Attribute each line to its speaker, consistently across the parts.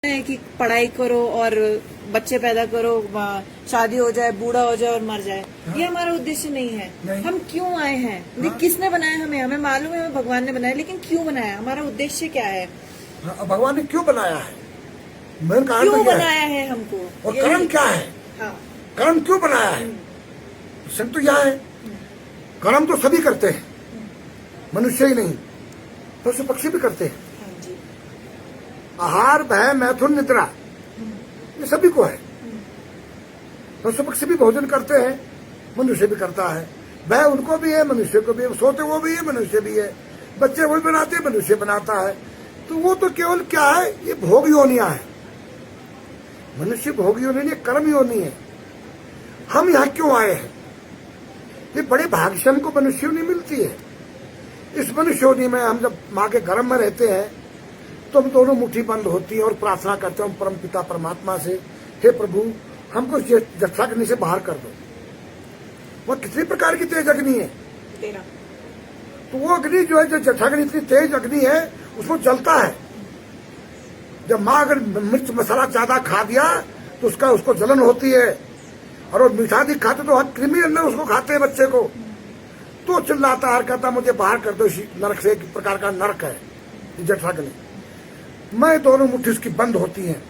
Speaker 1: है कि पढ़ाई करो और बच्चे पैदा करो, शादी हो जाए, बूढ़ा हो जाए और मर जाए। हाँ? ये हमारा उद्देश्य नहीं है। नहीं। हम क्यों आए हैं? हाँ? किसने बनाया हमें मालूम है, हमें भगवान ने बनाया, लेकिन क्यों बनाया, हमारा उद्देश्य क्या है?
Speaker 2: हाँ, भगवान ने क्यों बनाया है, मेन कारण
Speaker 1: क्यों बनाया है हमको,
Speaker 2: और कर्म क्या है? हाँ। कर्म क्यों बनाया है? तो यह है, कर्म तो सभी करते हैं, मनुष्य ही नहीं, पशु पक्षी भी करते हैं। आहार, भय, मैथुन, निद्रा, ये सभी को है। पशु पक्षी भी भोजन करते हैं, मनुष्य भी करता है। भय उनको भी है, मनुष्य को भी है। सोते वो भी है, मनुष्य भी है। बच्चे वही बनाते हैं, मनुष्य बनाता है। तो वो तो केवल क्या है, ये भोग योनियां है। मनुष्य भोग योनि नहीं, कर्म योनि है। हम यहाँ क्यों आए हैं? ये बड़े भाग्य से हमको मनुष्य योनि मिलती है। इस मनुष्य योनि में हम जब माँ के गर्भ में रहते हैं तो हम दोनों मुट्ठी बंद होती है और प्रार्थना करते हैं परम पिता परमात्मा से, हे प्रभु हमको जठराग्नि से बाहर कर दो। वह कितनी प्रकार की तेज अग्नि है?
Speaker 1: 13।
Speaker 2: तो वो अग्नि जो है, जो जठराग्नि इतनी तेज अग्नि है, उसको जलता है। जब माँ अगर मिर्च मसाला ज्यादा खा दिया तो उसको जलन होती है, और वो मीठा अधिक खाते तो कृमि अंदर उसको खाते हैं बच्चे को, तो चिल्लाता है, कहता मुझे बाहर कर दो, इसी नरक से। एक प्रकार का नरक है जठराग्नि। मैं दोनों मुट्ठी उसकी बंद होती हैं।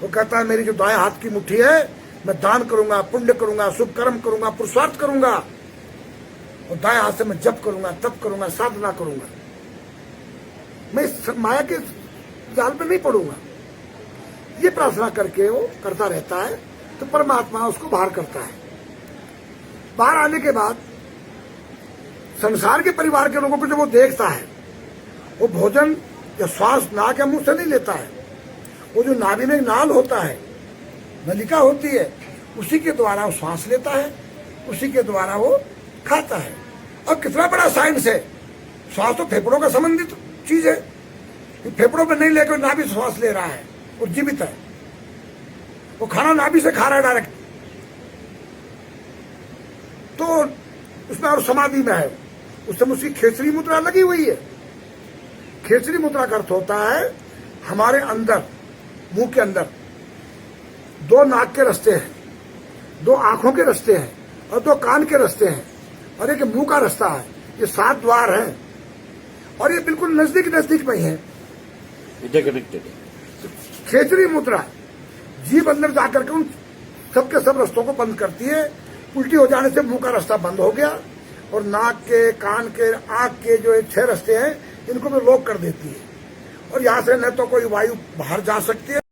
Speaker 2: वो कहता है मेरी जो दाएं हाथ की मुट्ठी है, मैं दान करूंगा, पुण्य करूंगा, शुभ कर्म करूंगा, पुरुषार्थ करूंगा, और दाएं हाथ से मैं जप करूंगा, तप करूंगा, साधना करूंगा। मैं इस माया के जाल में नहीं पड़ूंगा। ये प्रार्थना करके वो करता रहता है, तो परमात्मा उसको बाहर करता है। बाहर आने के बाद संसार के परिवार के लोगों को जब वो देखता है, वो भोजन या श्वास नाक या मुंह से नहीं लेता है। वो जो नाभि में नाल होता है, नलिका होती है, उसी के द्वारा वो श्वास लेता है, उसी के द्वारा वो खाता है। अब कितना बड़ा साइंस है! श्वास तो फेफड़ों का संबंधित चीज है। फेफड़ों में नहीं लेकर नाभि से श्वास ले रहा है, वो जीवित है। वो खाना नाभि से खा रहा है डायरेक्ट। तो उसमें और समाधि में है, उस समय उसकी खेचरी मुद्रा लगी हुई है। खेचरी मुद्रा का अर्थ होता है हमारे अंदर, मुंह के अंदर 2 नाक के रास्ते हैं, 2 आंखों के रास्ते हैं, और 2 कान के रास्ते हैं, और एक मुंह का रास्ता है। ये 7 द्वार हैं, और ये बिल्कुल नजदीक नजदीक में ही है। खेचरी मुद्रा जीभ अंदर जाकर के उन सबके सब रास्तों को बंद करती है। उल्टी हो जाने से मुंह का रास्ता बंद हो गया, और नाक के, कान के, आंख के जो 6 रास्ते हैं, इनको भी लॉक कर देती है। और यहाँ से न तो कोई वायु बाहर जा सकती है,